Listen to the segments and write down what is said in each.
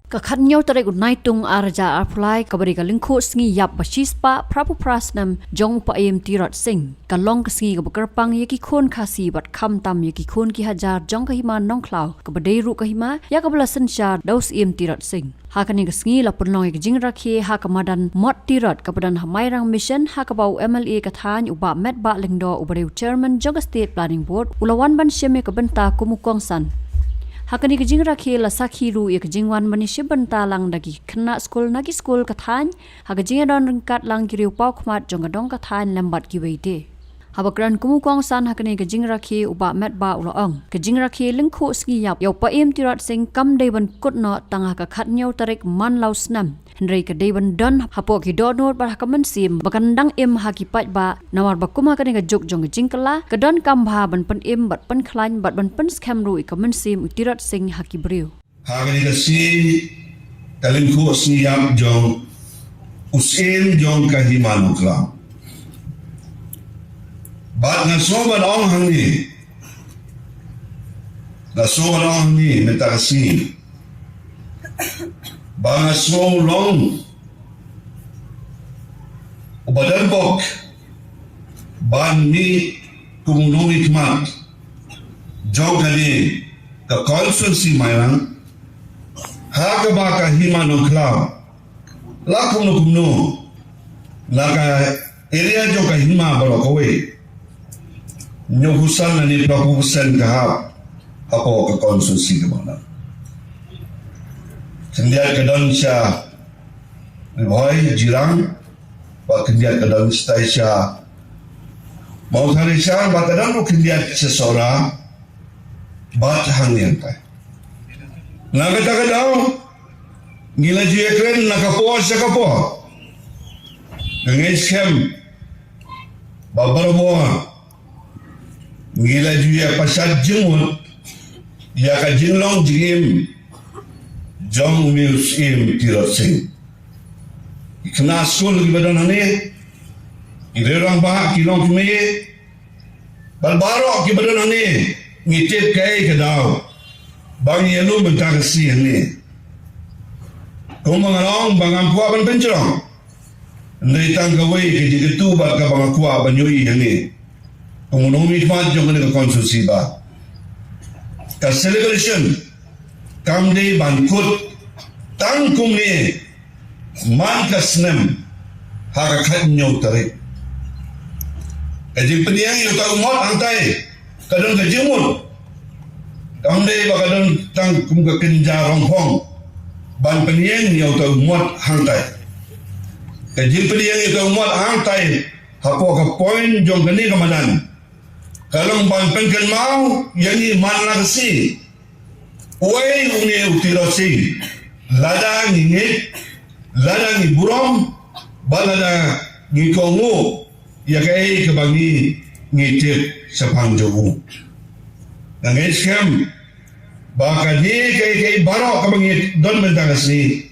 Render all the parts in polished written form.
Kakhatnyo tarik unai tung arja arpulai kabari ka lingkhu sngi yap bashispa prapu prasnam jong pa em tirot sing kalong ka sngi ka bakarpang yaki khon khasi bat kham tam yaki khon ki hajar jong ka hima nongklau ka badai ru ka hima ya ka bala sensha daus em tirot sing hakani ka sngi la punlong ek jing rakhi ha ka madan mot tirot ka padan hamai rang mission ha ka bau MLA ka than uba met ba lingdo ubare chairman jong state planning board ulawan ban sheme ka benta kumukong san Hakani kejing rakhe la sakhiru ek jingwan manisya benta lang dagi kena school nagi school kathan hakajing don rengkat lang kiriu pau khmat jongadong kathan lambat ki weite habakran kumukong san hakani kejing rakhe uba met ba uloong kejing rakhe lingkhu ski yap yau pa em tirat sing kam deban kutno tanga ka khatnyau tarik man lausnam Henry ka deban don hapo ki donor bar hakaman sim bakandang em hakipat ba nawar bakuma kani ka jok jong jingkala ka don kambha ban pan em bat pan khlain bat ban pan scam ru ikaman sim utirat sing hakibriu hagani ka si talingku siyam jong usin jong ka himanu kla bat na soban ong hangni na soban ong ni metakasi Banga small long Ubadan bok Ban mi Kumunong ikmat Jong kani Ka constituency mayang Haka baka himanong klaw Lakum no kumno Laka area jong ka hima balo kawe Nyuhusan na ni papupusan kahap Apo ka constituency kamana Kendiat kadang siya Boy jirang Pak kendiat kadang stay siya Mau hari siya Pak kadang mo kendiat seseorang Bat hangin tay Nagata kadang Ngila juya kren nakapuwa siya kapuwa Ngay skem Babarabuwa Ngila juya pasad jengmut Ya ka jinglong jingim Jong Mills im tirot sing. Ikna school ki badan hane. Irerang ba kilong kime. Balbaro ki badan hane. Ngitip kai kedau. Bang yelu mentang si hane. Kung mangalong bang ampua ban pencerong. Ndai tang gawai ki digetu ba ka bang akua ban yui hane. Kung nong mitmat jong ka konsulsi ba. Ka celebration Kamde bankut tangkum ni man kasnem haka khatnyau tarik kajing peniang yu ta umot antai kadang kajimut kamde ba kadang tangkum ka kenja ronghong ban peniang yu ta umot hantai kajing peniang yu ta umot hantai hapo ka point jong kani kamanan kalong ban pengken mau yangi man lagsi Uai unge utirasi lada ngingit lada ngiburom balada ngikongu ya kai kebangi ngitip sepang jogu nangis scam bakadi kai barok kebangi don mentangasi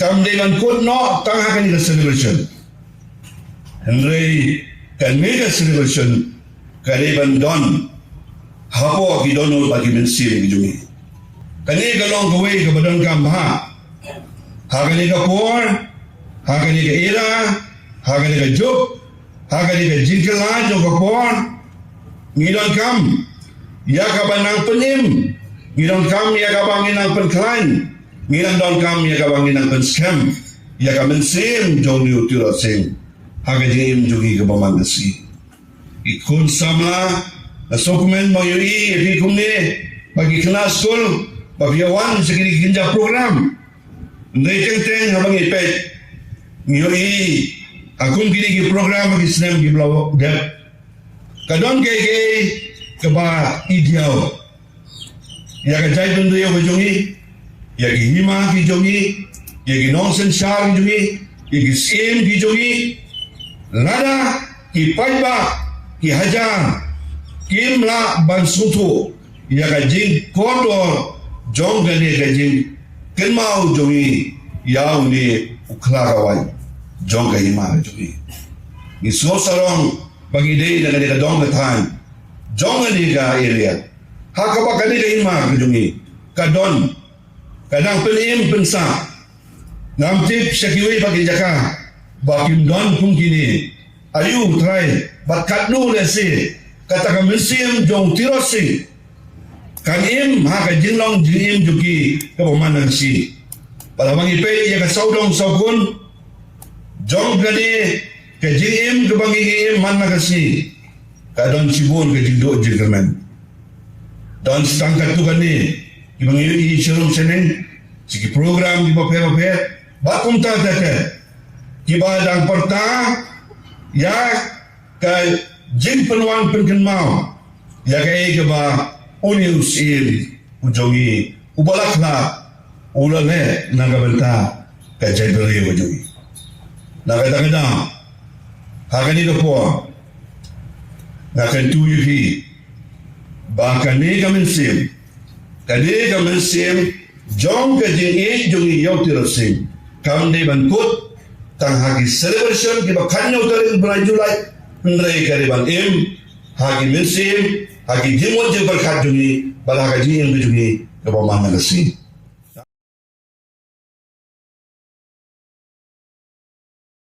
kam dewan kut no tangha kan celebration Henry kan mega celebration kariban don hapo ki donol bagi mensir kijungi Kani galong kawe ka badang kambha. Hakani ka por, hakani ka ira, hakani ka juk, hakani ka jingkala jo ka por. Ngidon kam, ya ka banang penim. Ngidon kam ya ka bangin ang penklain. Ngidon kam ya ka bangin ang penskam. Ya ka mensim jo ni utirot sim. Hakani im jugi ka bamangasi. Ikun samla, na dokumen mo yui, ikum ni, bagi kena school, Pagyawan sa kinikinja program. Ndai teng habang ipet. Ngiyoi akong kiniki program mag-isnem giblaw gap. Kadon kay kaba ideal. Ya ka jay tundu yo jongi. Ya ki hima ki jongi. Ya ki nonsen shar ki jongi. Ya ki sim ki jongi. Lada ki paiba ki hajar. Kimla bansutu. Ya ka jing kodor Jong gani kajing kenmau jongi yau ni ukhlagawai jong ka hima jongi ni so sarong bagi dei daga daga dong kathan jong ni ka area hakaba kani ka hima jongi kadon Kadang penim pensa. Ngamtip syakiwi bagi jaka. Bakim don pun kini. Ayu try. Bakat nu lesi. Katakan mesim jong tirosi. Kan im haka jinglong jingim juki kepamanang si. Pada bangi pe ia ka saudong saukun. Jong gani ke jingim ke bangi im mana kasi. Kadon sibun ke jingdo jingkermen. Dan setangkat tu kan ni. Ibangi isyarum seneng. Siki program di bapet-bapet. Bakum tak tak. Kiba dang perta. Ya ke jing penuan penkenmau. Ya ke ba uni usil. Ujongi. Ubalakla. Ulale nagabenta. Kajay beri ujongi. Nakadang-kadang. Hakan ito po. Nakantuyo hi. Bahkan ni kami sim. Kadi kami sim. Jong kajing jongi yaw tirasim. Kami di bankut. Tang hagi celebration. Kiba kanyaw tarin bulan Julai. Nrai kariban im. Hagi minsim. Hagi jimot jing berkat jongi. Bala hagi jing jongi. Kepamah nagasim.